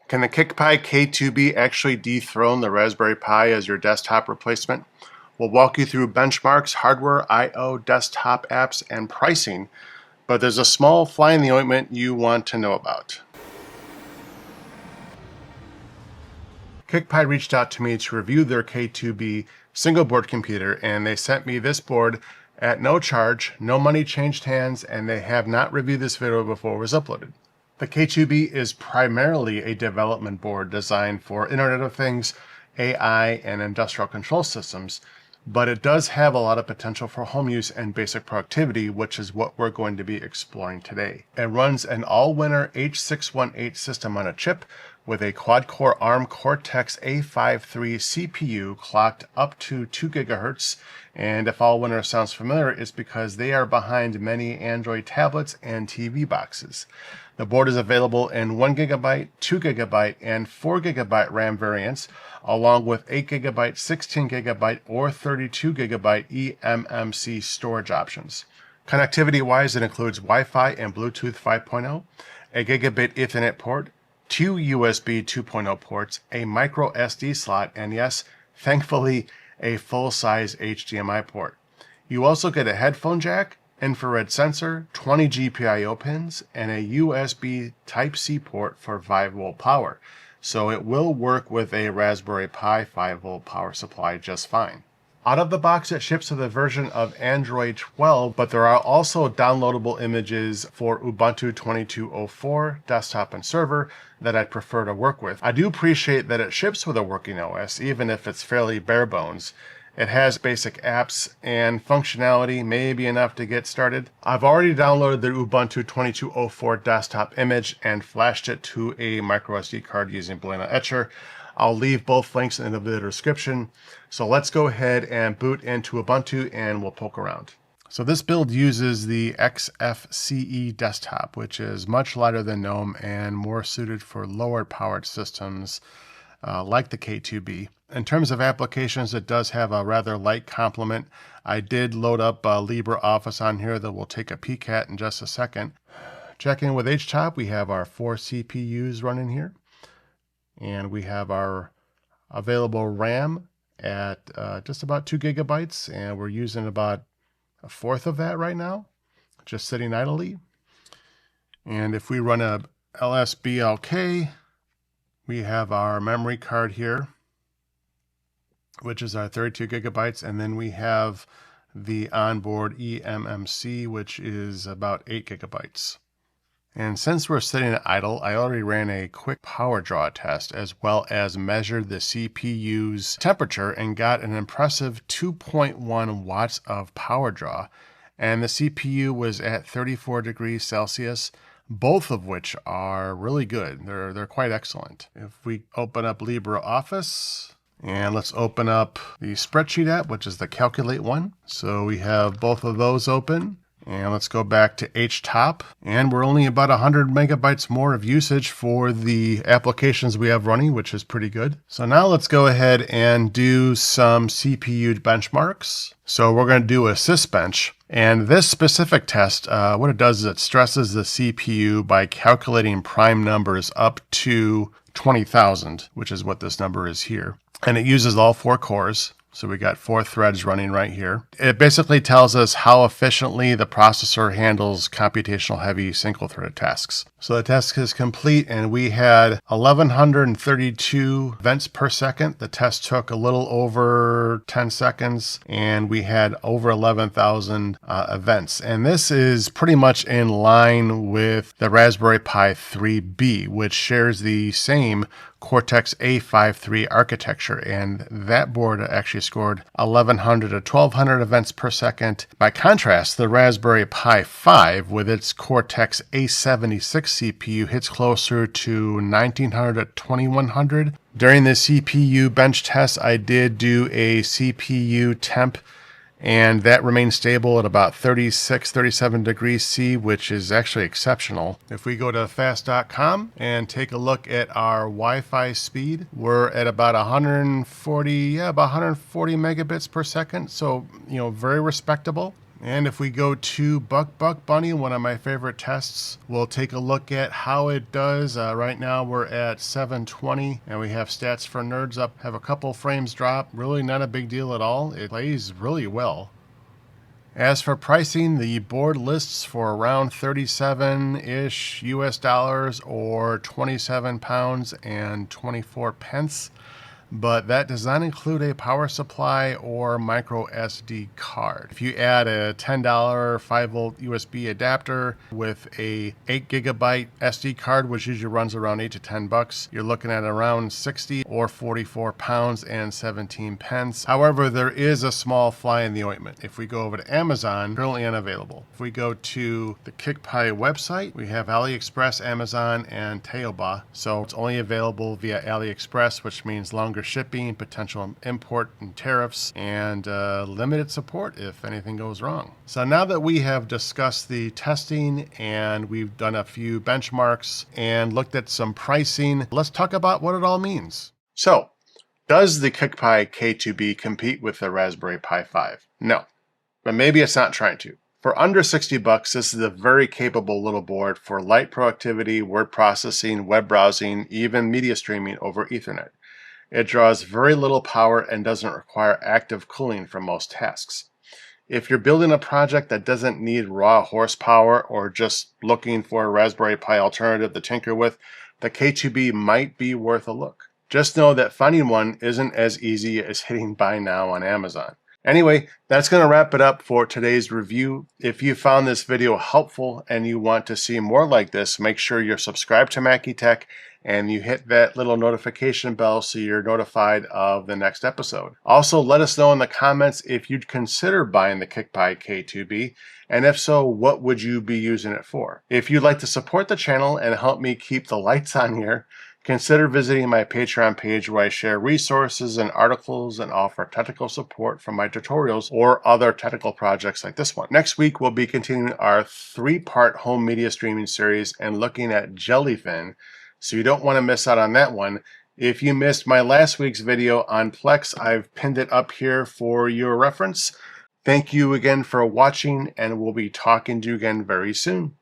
Can the Kick Pi K2b actually dethrone the Raspberry Pi as your desktop replacement? We'll walk you through benchmarks, hardware, I/O, desktop apps, and pricing, but there's a small fly in the ointment you want to know about. Kick Pi reached out to me to review their K2b single board computer, and they sent me this board at no charge, no money changed hands, and they have not reviewed this video before it was uploaded. The K2b is primarily a development board designed for Internet of Things, AI, and industrial control systems, but it does have a lot of potential for home use and basic productivity, which is what we're going to be exploring today. It runs an all-winner H618 system on a chip with a quad-core ARM Cortex-A53 CPU clocked up to 2 gigahertz, and if all-winner sounds familiar, it's because they are behind many Android tablets and TV boxes. The board is available in 1 gigabyte, 2 gigabyte, and 4 gigabyte RAM variants, along with 8 gigabyte, 16 gigabyte, or 32 gigabyte eMMC storage options. Connectivity-wise, it includes Wi-Fi and Bluetooth 5.0, a gigabit Ethernet port, 2 USB 2.0 ports, a micro SD slot, and yes, thankfully, a full-size HDMI port. You also get a headphone jack, infrared sensor, 20 GPIO pins, and a USB Type-C port for 5-volt power. So it will work with a Raspberry Pi 5-volt power supply just fine. Out of the box, it ships with a version of Android 12, but there are also downloadable images for Ubuntu 22.04 desktop and server that I'd prefer to work with. I do appreciate that it ships with a working OS, even if it's fairly bare bones. It has basic apps and functionality, maybe enough to get started. I've already downloaded the Ubuntu 22.04 desktop image and flashed it to a microSD card using Blena Etcher. I'll leave both links in the video description. So let's go ahead and boot into Ubuntu and we'll poke around. So this build uses the XFCE desktop, which is much lighter than GNOME and more suited for lower powered systems like the K2b. In terms of applications, it does have a rather light complement. I did load up LibreOffice on here that we'll take a peek at in just a second. Checking with Htop, we have our 4 CPUs running here. And we have our available RAM at just about 2 gigabytes, and we're using about a fourth of that right now, just sitting idly. And if we run a LSBLK, we have our memory card here, which is our 32 gigabytes, and then we have the onboard eMMC, which is about 8 gigabytes. And since we're sitting at idle, I already ran a quick power draw test as well as measured the CPU's temperature and got an impressive 2.1 watts of power draw. And the CPU was at 34 degrees Celsius, both of which are really good. They're quite excellent. If we open up LibreOffice, and let's open up the spreadsheet app, which is the Calculate one. So we have both of those open. And let's go back to Htop, and we're only about 100 megabytes more of usage for the applications we have running, which is pretty good. So now let's go ahead and do some CPU benchmarks. So we're going to do a sysbench, and this specific test, what it does is it stresses the CPU by calculating prime numbers up to 20,000, which is what this number is here. And it uses all 4 cores. So we got 4 threads running right here. It basically tells us how efficiently the processor handles computational heavy single-threaded tasks. So the test is complete, and we had 1,132 events per second. The test took a little over 10 seconds, and we had over 11,000 events. And this is pretty much in line with the Raspberry Pi 3B, which shares the same Cortex-A53 architecture, and that board actually scored 1,100 to 1,200 events per second. By contrast, the Raspberry Pi 5 with its Cortex-A76 CPU hits closer to 1,900 to 2,100. During the CPU bench test, I did do a CPU temp, and that remains stable at about 36, 37 degrees C, which is actually exceptional. If we go to fast.com and take a look at our Wi-Fi speed, we're at about 140 megabits per second. So, very respectable. And if we go to Buck Bunny, one of my favorite tests, we'll take a look at how it does. Right now we're at 720 and we have stats for nerds up, have a couple frames drop. Really not a big deal at all. It plays really well. As for pricing, the board lists for around 37-ish US dollars or 27 pounds and 24 pence. But that does not include a power supply or micro SD card. If you add a $10 5-volt USB adapter with a 8 gigabyte SD card, which usually runs around 8 to 10 bucks, you're looking at around 60 or 44 pounds and 17 pence. However, there is a small fly in the ointment. If we go over to Amazon, currently unavailable. If we go to the KickPi website, we have AliExpress, Amazon, and Taobao. So it's only available via AliExpress, which means longer shipping, potential import and tariffs, and limited support if anything goes wrong. So now that we have discussed the testing and we've done a few benchmarks and looked at some pricing, let's talk about what it all means. So, does the KickPi K2b compete with the Raspberry Pi 5? No, but maybe it's not trying to. For under 60 bucks, this is a very capable little board for light productivity, word processing, web browsing, even media streaming over Ethernet. It draws very little power and doesn't require active cooling for most tasks. If you're building a project that doesn't need raw horsepower or just looking for a Raspberry Pi alternative to tinker with, the K2b might be worth a look. Just know that finding one isn't as easy as hitting buy now on Amazon. Anyway, that's going to wrap it up for today's review. If you found this video helpful and you want to see more like this, make sure you're subscribed to Mackie Tech and you hit that little notification bell so you're notified of the next episode. Also, let us know in the comments if you'd consider buying the KickPi K2b, and if so, what would you be using it for? If you'd like to support the channel and help me keep the lights on here, consider visiting my Patreon page where I share resources and articles and offer technical support for my tutorials or other technical projects like this one. Next week, we'll be continuing our 3-part home media streaming series and looking at Jellyfin, so you don't want to miss out on that one. If you missed my last week's video on Plex, I've pinned it up here for your reference. Thank you again for watching, and we'll be talking to you again very soon.